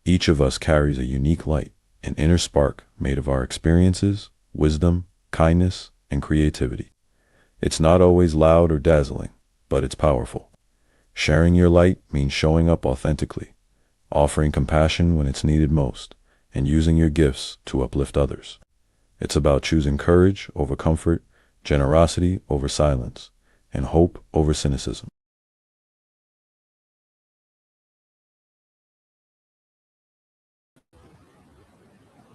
Each of us carries a unique light, an inner spark made of our experiences, wisdom, kindness, and creativity. It's not always loud or dazzling, but it's powerful. Sharing your light means showing up authentically, offering compassion when it's needed most, and using your gifts to uplift others. It's about choosing courage over comfort, generosity over silence, and hope over cynicism.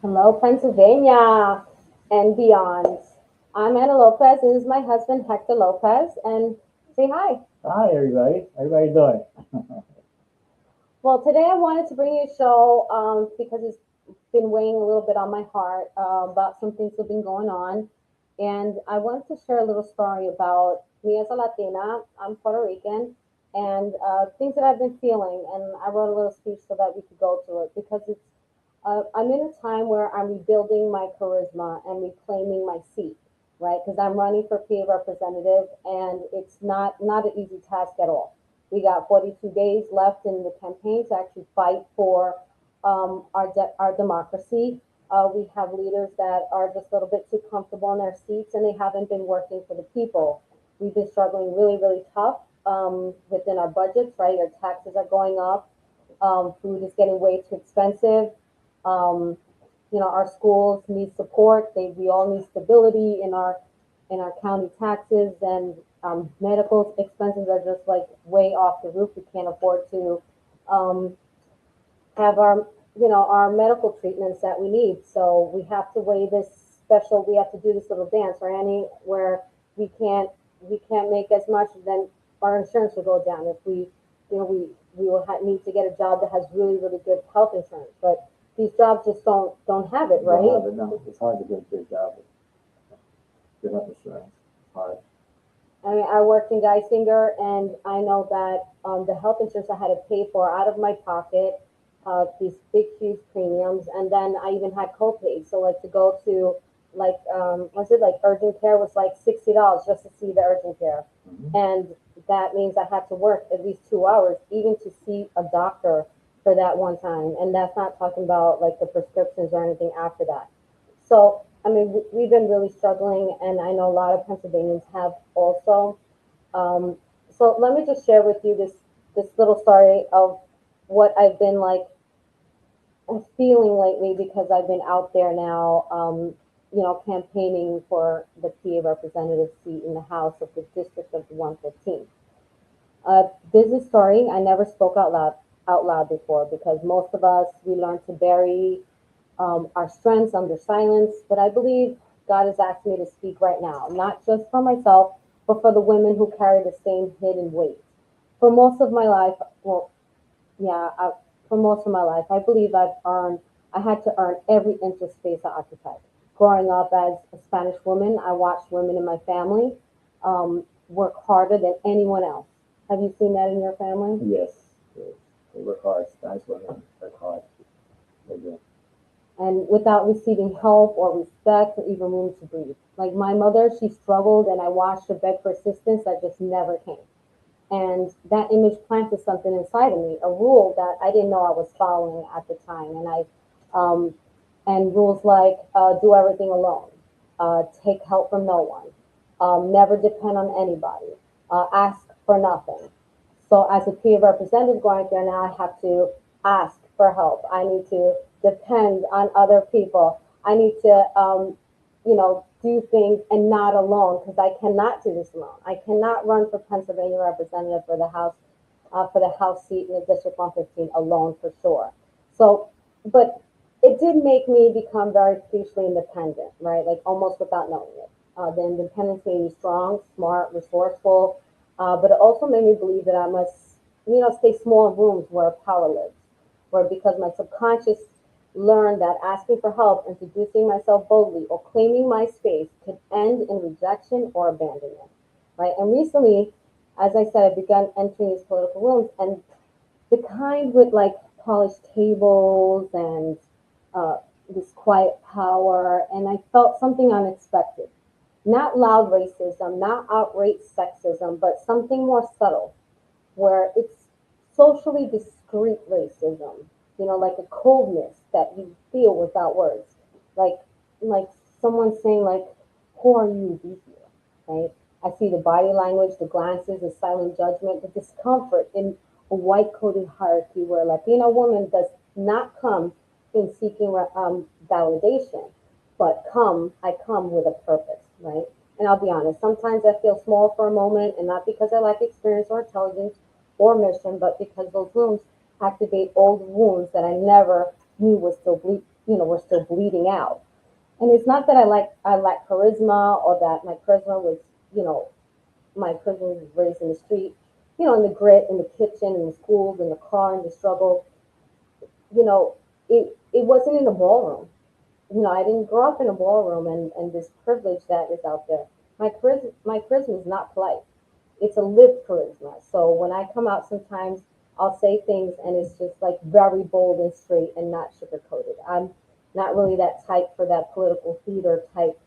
Hello, Pennsylvania and beyond. I'm Anna Lopez, and this is my husband, Hector Lopez. And say hi. Hi, everybody. Everybody doing? Well, today I wanted to bring you a show because it's been weighing a little bit on my heart about some things that have been going on. And I wanted to share a little story about me as a Latina. I'm Puerto Rican, and things that I've been feeling. And I wrote a little speech so that we could go through it because I'm in a time where I'm rebuilding my charisma and reclaiming my seat, right? Because I'm running for PA representative, and it's not an easy task at all. We got 42 days left in the campaign to actually fight for our democracy. We have leaders that are just a little bit too comfortable in their seats, and they haven't been working for the people. We've been struggling really, really tough within our budgets, right? Our taxes are going up. Food is getting way too expensive. Um, our schools need support. We all need stability in our county taxes, and medical expenses are just like way off the roof. We can't afford to um, have our medical treatments that we need. So we have to weigh this special. We have to do this little dance, right, Annie, where we can't we can't make as much, then our insurance will go down. If we will need to get a job that has really really good health insurance, but these jobs just don't have it, Don't right? have it now. It's hard to get a good job with good health insurance. It's hard. I mean, I worked in Geisinger, and I know that the health insurance I had to pay for out of my pocket, these big, huge premiums, and then I even had co-pays. So, like to go to, like, was it like urgent care was like $60 just to see the urgent care, Mm-hmm. and that means I had to work at least 2 hours even to see a doctor for that one time, and that's not talking about like the prescriptions or anything after that. So, I mean, we've been really struggling, and I know a lot of Pennsylvanians have also. Um, so let me just share with you this little story of what I've been like feeling lately because I've been out there now, campaigning for the PA representative seat in the House of the District of 115. This is a story I never spoke out loud before because most of us we learn to bury our strengths under silence. But I believe God has asked me to speak right now, not just for myself, but for the women who carry the same hidden weight. For most of my life, well, yeah, for most of my life, I believe I had to earn every inch of space I occupied. Growing up as a Spanish woman, I watched women in my family work harder than anyone else. Have you seen that in your family? Yes, yes. They work hard. Spanish women work hard. They do. And without receiving help or respect or even room to breathe. Like my mother, she struggled, and I watched her beg for assistance that just never came. And that image planted something inside of me, a rule that I didn't know I was following at the time. Um, and rules like do everything alone, take help from no one, never depend on anybody, ask for nothing. So as a peer representative going there now, I have to ask for help. I need to depend on other people. I need to, do things and not alone because I cannot do this alone. I cannot run for Pennsylvania representative for the House seat in the District 115 alone for sure. So, but it did make me become very fiercely independent, right? Like almost without knowing it. The independence made me strong, smart, resourceful, but it also made me believe that I must, stay small in rooms where power lives, where because my subconscious learned that asking for help, introducing myself boldly, or claiming my space could end in rejection or abandonment, right? And recently, as I said, I began entering these political rooms, and the kind with like polished tables and uh, this quiet power, and I felt something unexpected. Not loud racism, not outright sexism, but something more subtle, where it's socially discreet racism. like a coldness that you feel without words. Like like someone saying like, who are you to be here? Right? I see the body language, the glances, the silent judgment, the discomfort in a white coated hierarchy where a Latina woman does not come in seeking validation, but I come with a purpose, right? And I'll be honest, sometimes I feel small for a moment, and not because I lack experience or intelligence or mission, but because those rooms activate old wounds that I never knew were still bleeding out. And it's not that I lack charisma or that you know, my charisma was raised in the street, in the grit, in the kitchen, in the schools, in the car, in the struggle. You know, it wasn't in the ballroom. I didn't grow up in a ballroom and this privilege that is out there. My charisma is not polite. It's a lived charisma. So when I come out sometimes I'll say things and it's just like very bold and straight and not sugar coated. I'm not really that type for that political theater type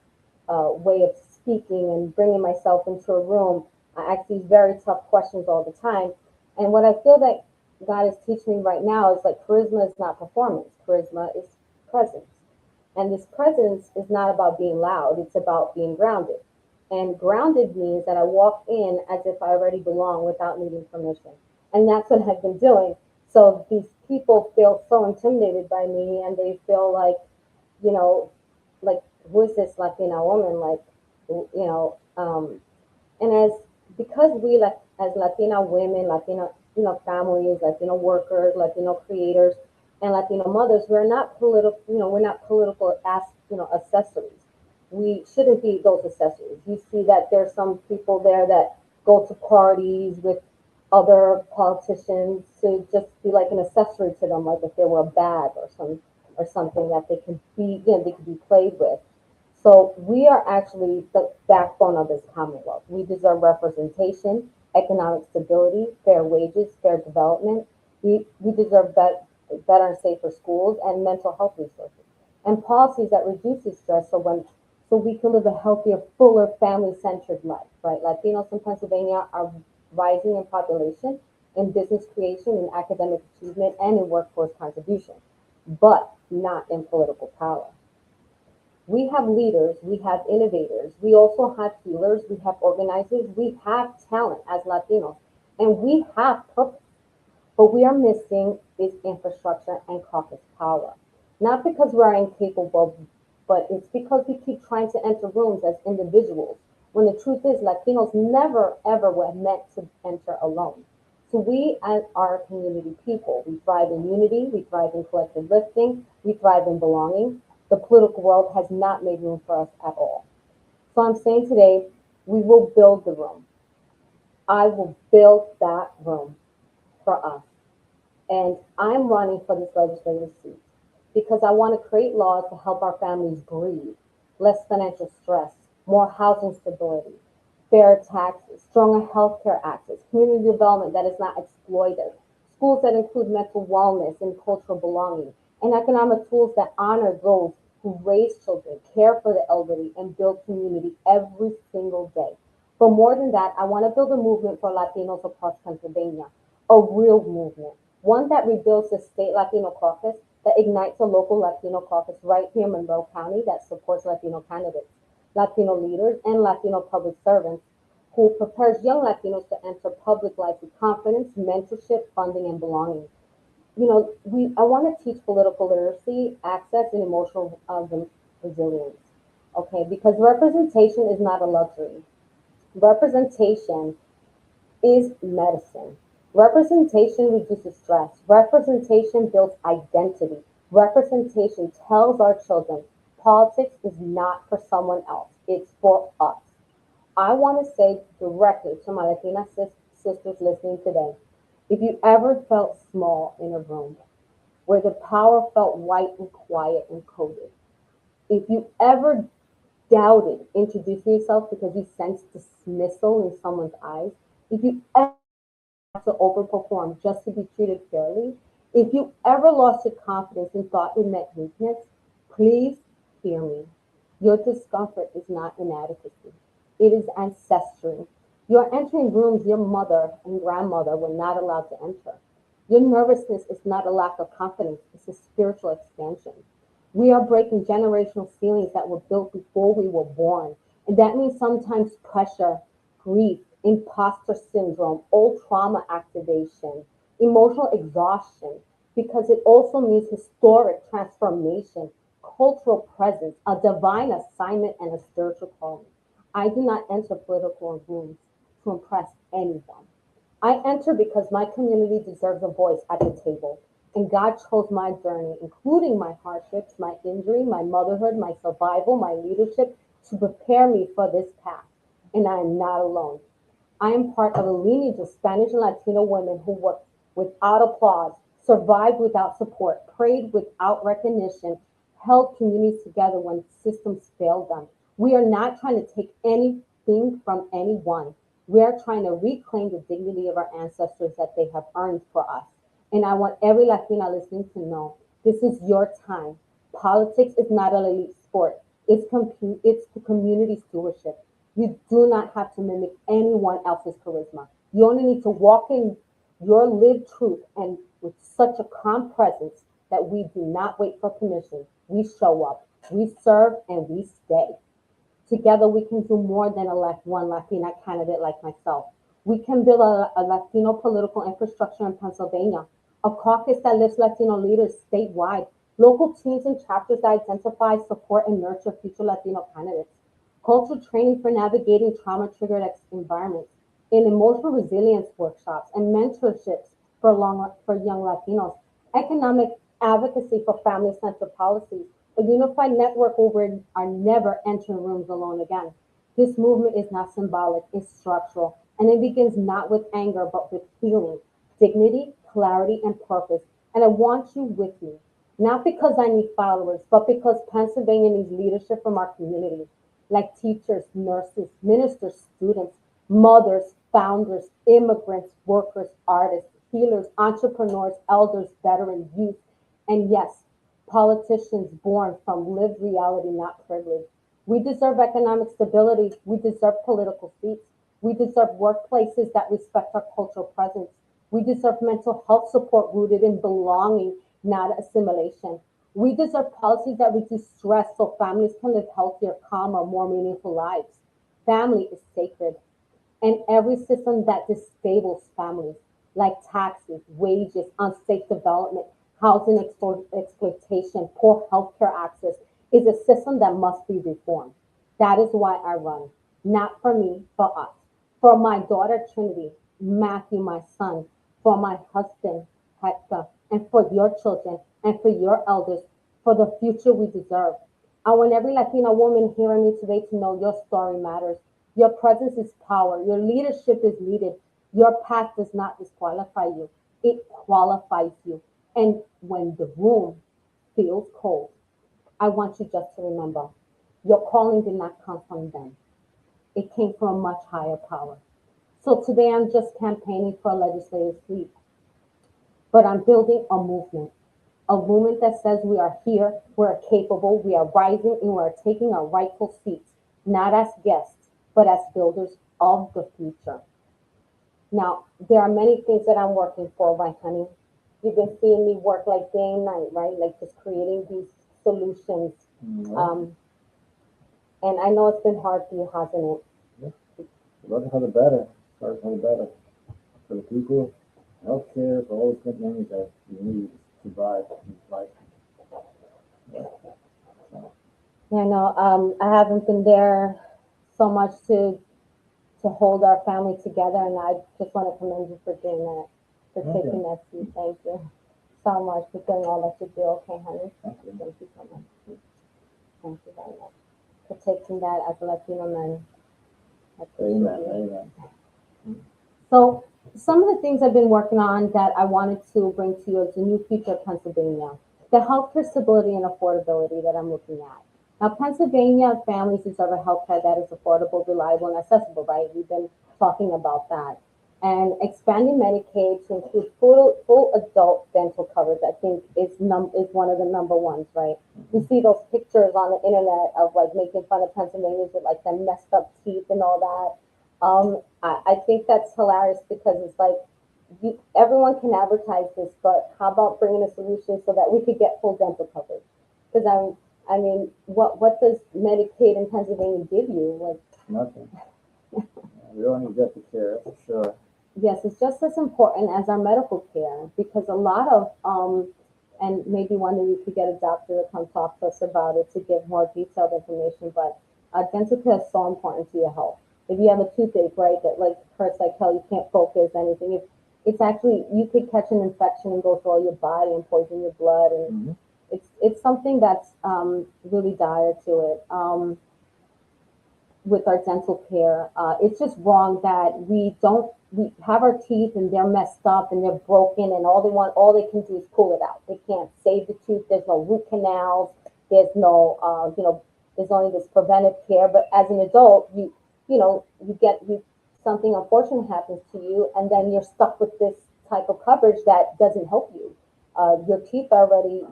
way of speaking and bringing myself into a room. I ask these very tough questions all the time. And what I feel that God is teaching me right now is like charisma is not performance. Charisma is presence. And this presence is not about being loud, it's about being grounded. And grounded means that I walk in as if I already belong without needing permission. And that's what I've been doing. So these people feel so intimidated by me and they feel you know, like, who is this Latina woman? And because we like as Latina women, Latina families, Latino workers, Latino creators, and Latino mothers, we're not political accessories. We shouldn't be those accessories. You see that there's some people there that go to parties with other politicians to just be like an accessory to them, like if they were a bag or something that they could be played with. So we are actually the backbone of this Commonwealth. We deserve representation, economic stability, fair wages, fair development. We deserve better and safer schools and mental health resources and policies that reduces stress so we can live a healthier, fuller, family-centered life, right? Latinos in Pennsylvania are rising in population, in business creation, in academic achievement, and in workforce contribution, but not in political power. We have leaders, we have innovators, we also have healers, we have organizers, we have talent as Latinos, and we have purpose. What we are missing is infrastructure and caucus power. Not because we are incapable, but it's because we keep trying to enter rooms as individuals, when the truth is Latinos never ever were meant to enter alone. So we as our community people, we thrive in unity, we thrive in collective lifting, we thrive in belonging. The political world has not made room for us at all. So I'm saying today, we will build the room. I will build that room for us. And I'm running for this legislative seat because I want to create laws to help our families breathe, less financial stress, more housing stability, fair taxes, stronger healthcare access, community development that is not exploitive, schools that include mental wellness and cultural belonging, and economic tools that honor those who raise children, care for the elderly, and build community every single day. But more than that, I want to build a movement for Latinos across Pennsylvania, a real movement, one that rebuilds the state Latino caucus, that ignites a local Latino caucus right here in Monroe County that supports Latino candidates, Latino leaders, and Latino public servants who prepares young Latinos to enter public life with confidence, mentorship, funding, and belonging. I want to teach political literacy, access, and emotional resilience. Okay, because representation is not a luxury. Representation is medicine. Representation reduces stress. Representation builds identity. Representation tells our children politics is not for someone else, it's for us. I want to say directly to my Latina sisters listening today, if you ever felt small in a room where the power felt white and quiet and coded, if you ever doubted introducing yourself because you sensed dismissal in someone's eyes, if you ever to overperform just to be treated fairly, if you ever lost your confidence and thought it meant weakness, please hear me. Your discomfort is not inadequacy, it is ancestry. You're entering rooms your mother and grandmother were not allowed to enter. Your nervousness is not a lack of confidence, it's a spiritual expansion. We are breaking generational ceilings that were built before we were born. And that means sometimes pressure, grief, imposter syndrome, old trauma activation, emotional exhaustion, because it also means historic transformation, cultural presence, a divine assignment, and a spiritual calling. I do not enter political rooms to impress anyone. I enter because my community deserves a voice at the table. And God chose my journey, including my hardships, my injury, my motherhood, my survival, my leadership, to prepare me for this path. And I am not alone. I am part of a lineage of Spanish and Latino women who worked without applause, survived without support, prayed without recognition, held communities together when systems failed them. We are not trying to take anything from anyone. We are trying to reclaim the dignity of our ancestors that they have earned for us. And I want every Latina listening to know this is your time. Politics is not an elite sport. It's the community stewardship. You do not have to mimic anyone else's charisma. You only need to walk in your lived truth and with such a calm presence that we do not wait for permission. We show up, we serve, and we stay. Together, we can do more than elect one Latina candidate like myself. We can build a Latino political infrastructure in Pennsylvania, a caucus that lifts Latino leaders statewide, local teams and chapters that identify, support, and nurture future Latino candidates, cultural training for navigating trauma-triggered environments, in emotional resilience workshops and mentorships for young Latinos, economic advocacy for family-centered policies, a unified network where we are never entering rooms alone again. This movement is not symbolic, it's structural, and it begins not with anger but with healing, dignity, clarity, and purpose. And I want you with me, not because I need followers, but because Pennsylvania needs leadership from our community, like teachers, nurses, ministers, students, mothers, founders, immigrants, workers, artists, healers, entrepreneurs, elders, veterans, youth, and yes, politicians born from lived reality, not privilege. We deserve economic stability. We deserve political seats. We deserve workplaces that respect our cultural presence. We deserve mental health support rooted in belonging, not assimilation. We deserve policies that reduce stress so families can live healthier, calmer, more meaningful lives. Family is sacred, and every system that disables families, like taxes, wages, unsafe development, housing exploitation, poor healthcare access, is a system that must be reformed. That is why I run. Not for me, for us. For my daughter Trinity, Matthew, my son, for my husband, Hector, and for your children, and for your elders, for the future we deserve. I want every Latina woman hearing me today to know your story matters. Your presence is power. Your leadership is needed. Your path does not disqualify you, it qualifies you. And when the room feels cold, I want you just to remember your calling did not come from them, it came from a much higher power. So today I'm just campaigning for a legislative seat, but I'm building a movement that says we are here, we're capable, we are rising, and we're taking our rightful seats, not as guests, but as builders of the future. Now, there are many things that I'm working for, right, honey? You've been seeing me work like day and night, right? Like just creating these solutions. Yeah. Um, and I know it's been hard for you, hasn't it? Yeah. Rather have the better. Start for the better. For the people, healthcare, for all the things that you need to survive in this life. Yeah. So, Yeah, I know. I haven't been there so much to hold our family together, and I just want to commend you for doing that, for okay. taking that seat. Thank you so much for doing all that you do. Okay, honey. Thank you. Thank you so much. Thank you very much for taking that as a Latino man. I appreciate Amen. you. Amen. So some of the things I've been working on that I wanted to bring to you is the new future of Pennsylvania, the healthcare stability and affordability that I'm looking at. Now, Pennsylvania families deserve a healthcare that is affordable, reliable, and accessible, right? We've been talking about that. And expanding Medicaid to include full adult dental coverage, I think is one of the number ones, right? We see those pictures on the internet of like making fun of Pennsylvanians with like the messed up teeth and all that. I think that's hilarious because it's like everyone can advertise this, but how about bringing a solution so that we could get full dental coverage? Because I mean, what does Medicaid in Pennsylvania give you? Like, Nothing. Yeah, we all need dental care, for sure. yes, it's just as important as our medical care because a lot of and maybe one day we could get a doctor to come talk to us about it to give more detailed information. But dental care is so important to your health. If you have a toothache, right, that like hurts like hell, you can't focus, anything. It's actually you could catch an infection and go through all your body and poison your blood, and Mm-hmm. it's something that's really dire to it. With our dental care. It's just wrong that we have our teeth and they're messed up and they're broken and all they can do is pull it out. They can't save the tooth. There's no root canals. There's no, there's only this preventive care. But as an adult, something unfortunate happens to you and then you're stuck with this type of coverage that doesn't help you. Your teeth already,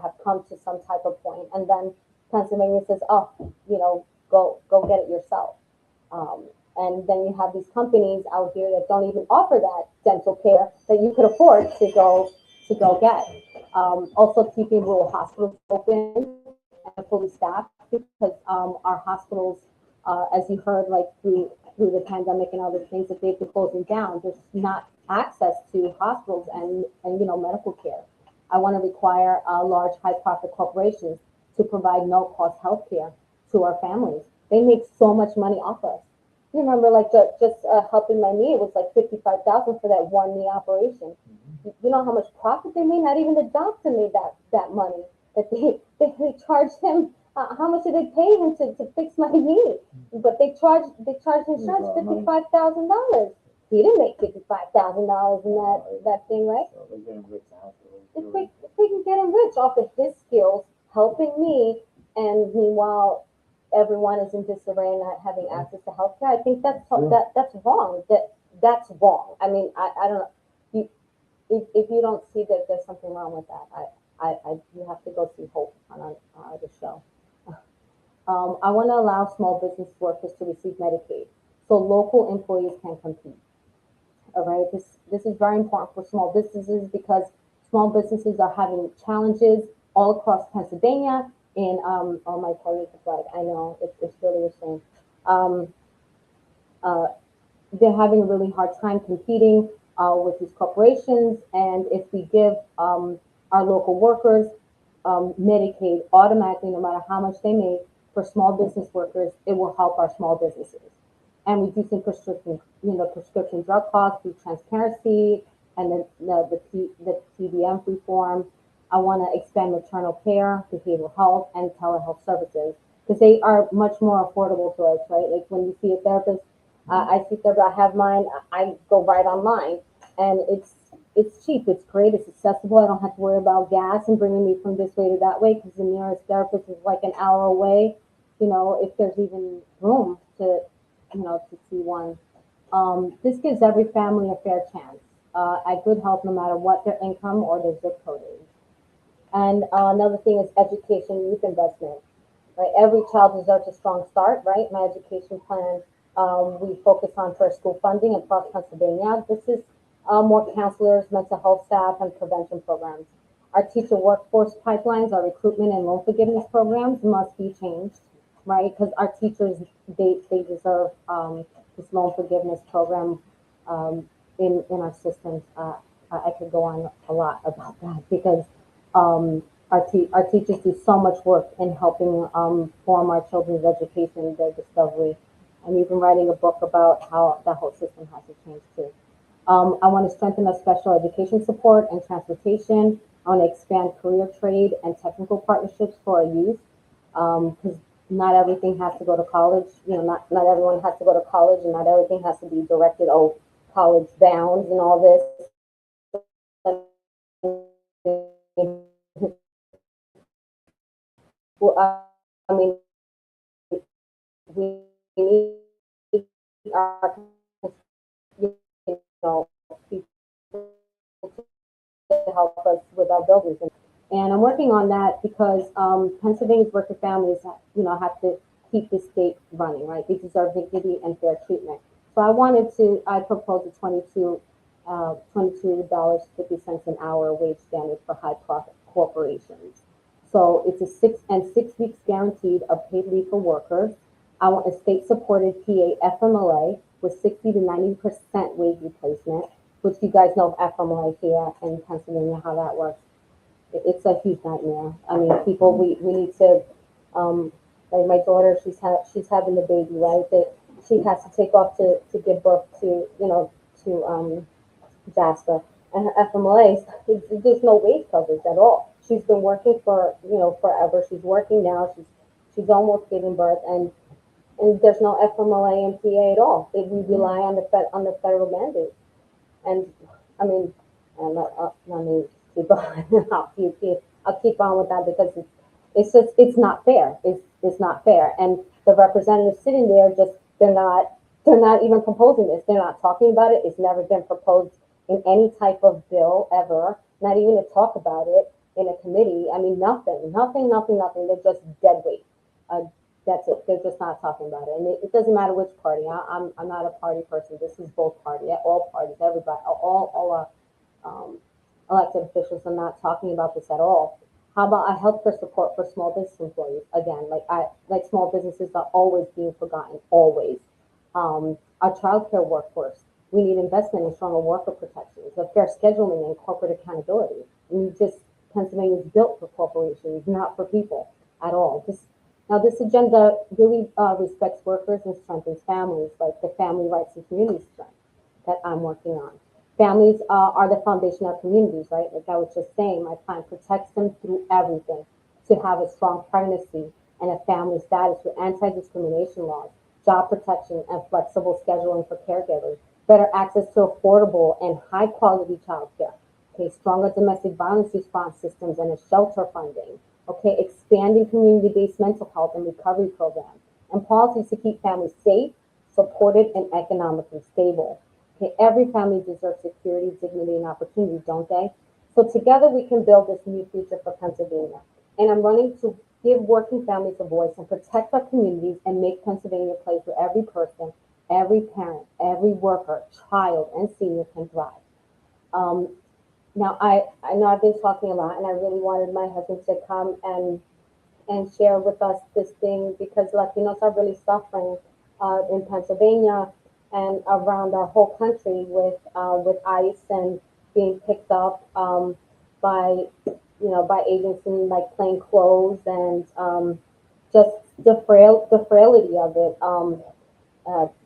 have come to some type of point and then Pennsylvania says, oh, go get it yourself. And then you have these companies out here that don't even offer that dental care that you could afford to go get. Also keeping rural hospitals open and fully staffed because our hospitals, as you heard, like through the pandemic and other things that they've been closing down, there's not access to hospitals and medical care. I want to require large high profit corporations to provide no cost health care to our families. They make so much money off us. You remember, like just helping my knee, it was like 55,000 for that one knee operation. You know how much profit they made? Not even the doctor made that money. That they charged him. How much did they pay him to fix my knee? But they charged insurance $55,000. He didn't make $55,000 in that thing, right? So they're getting rich now. If they can get rich off of his skills helping me, and meanwhile everyone is in disarray and not having access to healthcare, I think that's wrong. That's wrong. I mean, I don't know. If you don't see that there's something wrong with that, you have to go see Hope on the show. I want to allow small business workers to receive Medicaid so local employees can compete. All right, this is very important for small businesses because small businesses are having challenges all across Pennsylvania. And oh my colleague is like, I know it's really a shame. Um, uh, they're having a really hard time competing with these corporations. And if we give our local workers Medicaid automatically, no matter how much they make, for small business workers, it will help our small businesses. And reducing prescription drug costs through transparency and the PBM reform. I want to expand maternal care, behavioral health, and telehealth services because they are much more affordable to us, right? Like when you see a therapist, I see therapist, I have mine, I go right online, and it's cheap, it's great, it's accessible. I don't have to worry about gas and bringing me from this way to that way because the nearest therapist is like an hour away. If there's even room to see one. This gives every family a fair chance at good health, no matter what their income or their zip code is. And another thing is education and youth investment. Right, every child deserves a strong start. Right, my education plan. We focus on first school funding across Pennsylvania. This is more counselors, mental health staff, and prevention programs. Our teacher workforce pipelines, our recruitment and loan forgiveness programs must be changed, right? Because our teachers, they deserve this loan forgiveness program in our systems. I could go on a lot about that because our teachers do so much work in helping form our children's education, their discovery. I'm even writing a book about how that whole system has to change too. I want to strengthen our special education support and transportation. I want to expand career trade and technical partnerships for our youth because not everything has to go to college. Not everyone has to go to college, and not everything has to be directed, oh, college bound and all this. Well, I mean, we need our, people to help us with our buildings. And I'm working on that because Pennsylvania's working families, have to keep the state running, right? They deserve dignity and fair treatment. So I proposed a 22 $22.50 an hour wage standard for high profit corporations. So it's a 6 weeks guaranteed of paid leave for workers. I want a state supported PA FMLA with 60 to 90% wage replacement, which you guys know FMLA here in Pennsylvania, how that works. It's a huge nightmare. I mean, people, we need to, um, like my daughter, she's having the baby, right? That she has to take off to give birth to, to Jasper, and her FMLA, there's no wage coverage at all. She's been working for forever. She's working now. She's almost giving birth, and there's no FMLA and PA at all. We rely on the federal mandate. And I mean, and let me keep on. I'll keep on with that because it's not fair. It's not fair. And the representatives sitting there they're not even proposing this. They're not talking about it. It's never been proposed in any type of bill ever. Not even to talk about it in a committee. I mean, nothing, nothing, nothing, nothing. They're just dead weight. Uh, that's it. They're just not talking about it, and it doesn't matter which party. I'm not a party person. This is both party, all parties, everybody, all elected officials are not talking about this at all. How about a healthcare support for small business employees? Again, like small businesses are always being forgotten, always. Our childcare workforce. We need investment in stronger worker protections, a fair scheduling, and corporate accountability. And Pennsylvania is built for corporations, not for people at all. This agenda really respects workers and strengthens families, like the family rights and community strength that I'm working on. Families are the foundation of communities, right? Like I was just saying, my plan protects them through everything to have a strong pregnancy and a family status with anti-discrimination laws, job protection, and flexible scheduling for caregivers, better access to affordable and high-quality childcare, okay, stronger domestic violence response systems and a shelter funding, okay, expanding community-based mental health and recovery programs, and policies to keep families safe, supported, and economically stable. Okay, every family deserves security, dignity, and opportunity, don't they? So together we can build this new future for Pennsylvania. And I'm running to give working families a voice and protect our communities and make Pennsylvania a place where every person, every parent, every worker, child, and senior can thrive. Um, Now, I know I've been talking a lot, and I really wanted my husband to come and share with us this thing because Latinos are really suffering in Pennsylvania and around our whole country with ICE and being picked up by by agents in like plain clothes and just the frailty of it,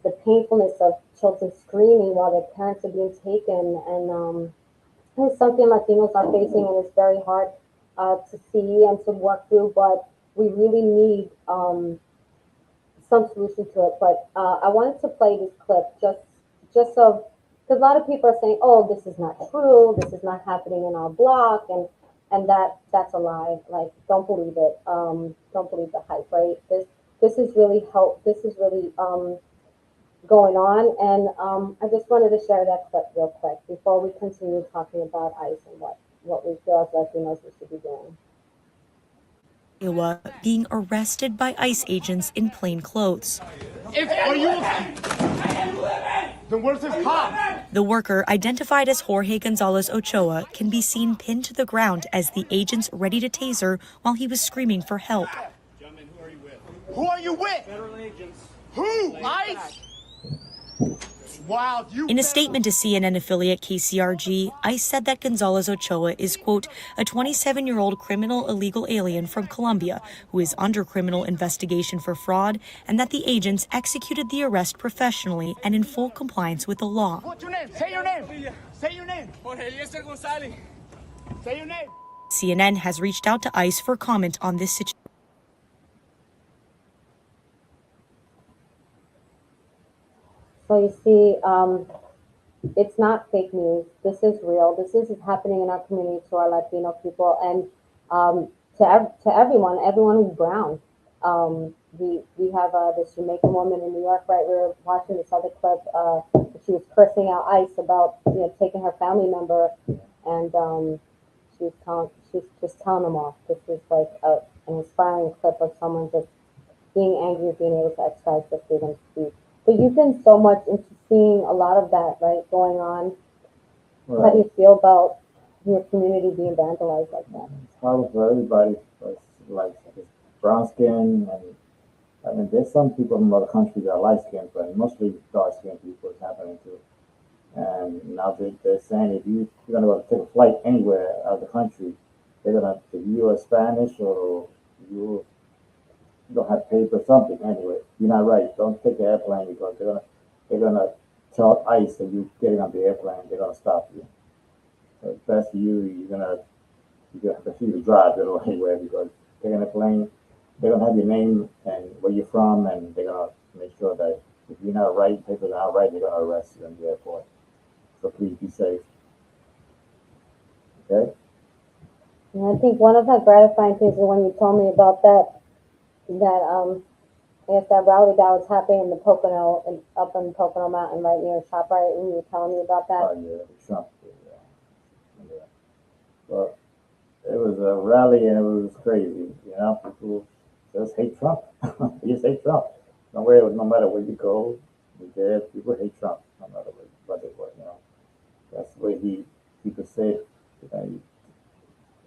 the painfulness of children screaming while their parents are being taken and it's something Latinos are facing, and it's very hard to see and to work through. But we really need some solution to it. But I wanted to play this clip just so because a lot of people are saying, "Oh, this is not true. This is not happening in our block," and that's a lie. Like, don't believe it. Don't believe the hype. Right? This is really help. This is really going on. And I just wanted to share that clip real quick before we continue talking about ICE and what we feel as Latinos we should be doing. Iowa being arrested by ICE agents in plain clothes. Are you okay? Then where's his cop? The worker, identified as Jorge Gonzalez Ochoa, can be seen pinned to the ground as the agents ready to taser while he was screaming for help. Gentlemen, who are you with? Federal agents. Who? ICE? Wow, In a statement to CNN affiliate KCRG, ICE said that Gonzalez Ochoa is, quote, a 27-year-old criminal illegal alien from Colombia who is under criminal investigation for fraud, and that the agents executed the arrest professionally and in full compliance with the law. What's your name? Say your name. Say your name. Jorge Gonzalez. Say your name. CNN has reached out to ICE for comment on this situation. So you see, it's not fake news. This is real. This is happening in our community to our Latino people and to everyone who's brown. We have this Jamaican woman in New York, right? We were watching this other clip. She was cursing out ICE about taking her family member, and she's just telling them off. This is like an inspiring clip of someone just being angry, being able to exercise their freedom to speak. But you've been so much into seeing a lot of that, right, going on How do Right. you feel about your community being vandalized like that? It's hard for everybody, but like brown skin, and I mean, there's some people from other countries that are light skinned, but mostly dark skinned people it's happening to. And now they're saying if you're gonna go take a flight anywhere out of the country, they're gonna if you are Spanish or you don't have paper something anyway. You're not right. Don't take the airplane because they're gonna tell ICE that you're getting on the airplane. They're gonna stop you. So it's best for you. You're gonna continue to drive. You know anywhere because taking a plane, they're gonna have your name and where you're from, and they're gonna make sure that if you're not right, papers are not right, they're gonna arrest you in the airport. So please be safe. Okay. And I think one of the gratifying things is when you told me about that I guess that rally that was happening in the Pocono and up in Pocono Mountain right near ShopRite, and you were telling me about that. Oh yeah, Trump. Yeah, yeah. Well, it was a rally and it was crazy. You know, people just hate Trump. They just hate Trump. No matter where you go, there people hate Trump. No matter what they were. You know, that's the way he could say it. You know,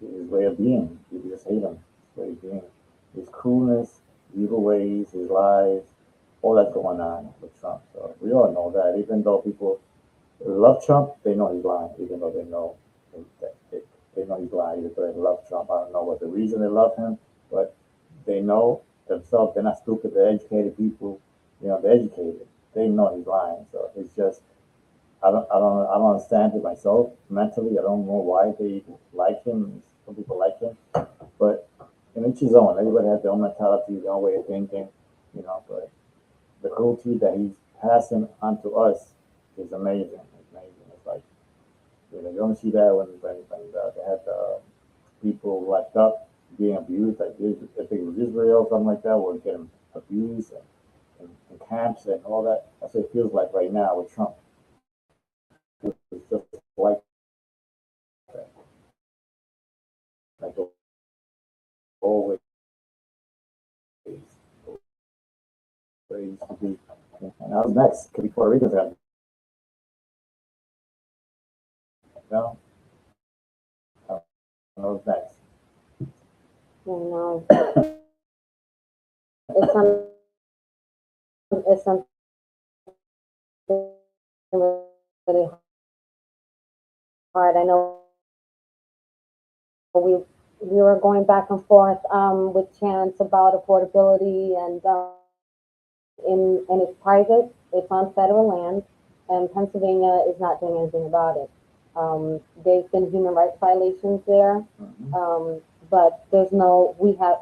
his way of being. You just hate him. His way of being. His coolness, evil ways, his lies, all that's going on with Trump. So we all know that. Even though people love Trump, they know he's lying. Even though they know that they know he's lying. Even though they love Trump, I don't know what the reason they love him, but they know themselves. They're not stupid. They're educated people. You know, they're educated. They know he's lying. So it's just I don't understand it myself mentally. I don't know why they like him. Some people like him, but each his own. Everybody has their own mentality, their own way of thinking. You know, but the cruelty that he's passing on to us is amazing. It's amazing. It's like you don't see that when they had people locked up being abused. Like I think it was Israel, something like that, were getting abused and camps and all that. That's what it feels like right now with Trump. It's just like that, like always, the way it used to be. And I was next. Could be Puerto Rico's got no. I was next. You know, it's some it's something really hard. I know we we were going back and forth with Chance about affordability and it's private. It's on federal land, and Pennsylvania is not doing anything about it. There's been human rights violations there, Mm-hmm. but there's no. We have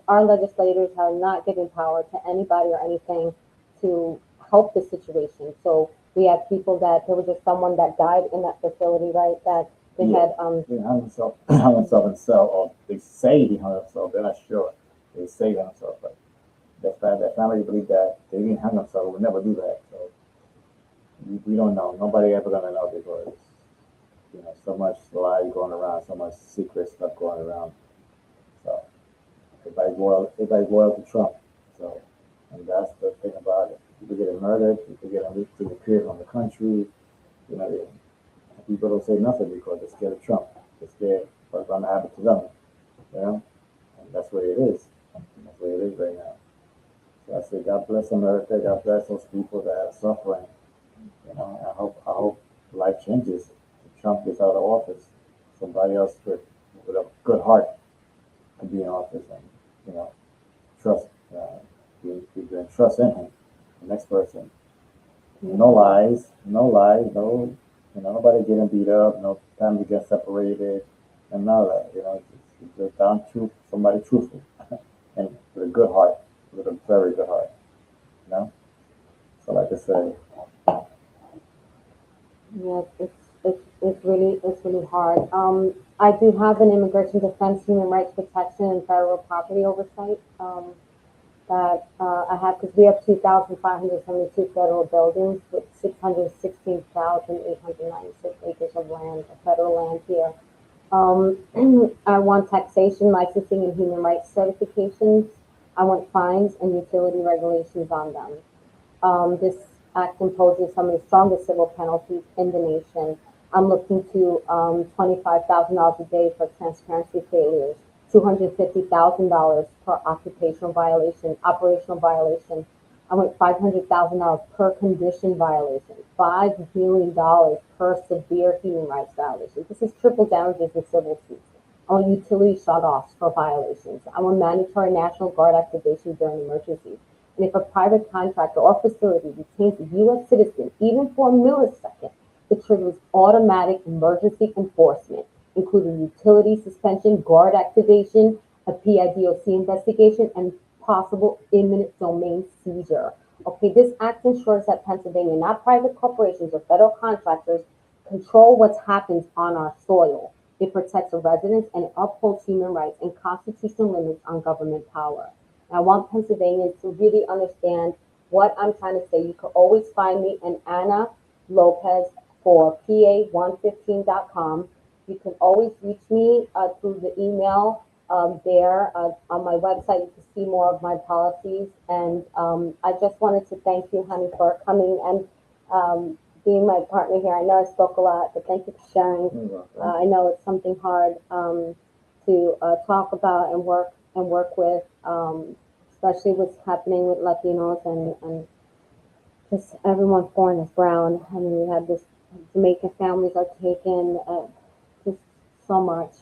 our legislators are not giving power to anybody or anything to help the situation. So we have people that there was just someone that died in that facility, right? That they Yeah, had he hung himself, hung himself in cell, or they say he hung himself. They're not sure. They say he hung himself, but that family believe that they didn't hang themselves. Would never do that. So we don't know. Nobody ever gonna know because so much lies going around, so much secret stuff going around. So everybody's loyal to Trump. So and that's the thing about it. People getting murdered, people getting disappeared from the country. You know, people don't say nothing because they're scared of Trump. They're scared what's going to happen to them. You know, and that's where it is. That's where it is right now. So I say, God bless America. God bless those people that are suffering. You know, I hope life changes. If Trump gets out of office, somebody else with a good heart can be in office and trust. You can trust in him. The next person. No lies. No lies. No. Nobody getting beat up. No family getting separated, and none of that. Just down to somebody truthful and with a good heart, with a very good heart. You know. So like I say, yes, it's really hard. I do have an immigration defense, human rights protection, and federal property oversight. That I have because we have 2,572 federal buildings with 616,896 acres of land, federal land here. I want taxation, licensing, and human rights certifications. I want fines and utility regulations on them. This act imposes some of the strongest civil penalties in the nation. I'm looking to $25,000 a day for transparency failures, $250,000 per occupational violation, operational violation. I went $500,000 per condition violation, $5 million per severe human rights violation. This is triple damages in civil suits. I want utility shutoffs for violations. I want mandatory National Guard activation during emergencies. And if a private contractor or facility detains a U.S. citizen, even for a millisecond, it triggers automatic emergency enforcement, including utility suspension, guard activation, a PIDOC investigation, and possible imminent domain seizure. Okay, this act ensures that Pennsylvania, not private corporations or federal contractors, control what happens on our soil. It protects the residents and upholds human rights and constitutional limits on government power. And I want Pennsylvanians to really understand what I'm trying to say. You can always find me in Anna Lopez for PA115.com. You can always reach me through the email there on my website. You can see more of my policies. And I just wanted to thank you, honey, for coming and being my partner here. I know I spoke a lot, but thank you for sharing. I know it's something hard to talk about and work with, especially what's happening with Latinos and just everyone foreign is brown. I mean, we had this Jamaican families are taken, just so much.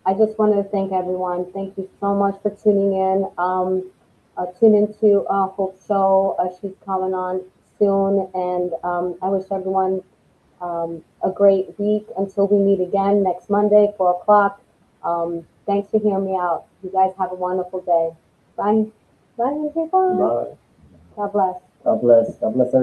I just wanted to thank everyone. Thank you so much for tuning in. Tune into Hope's show. She's coming on soon, and I wish everyone a great week until we meet again next Monday, 4 o'clock. Thanks for hearing me out. You guys have a wonderful day. Bye. Bye, everyone. Bye. God bless. God bless. God bless everyone.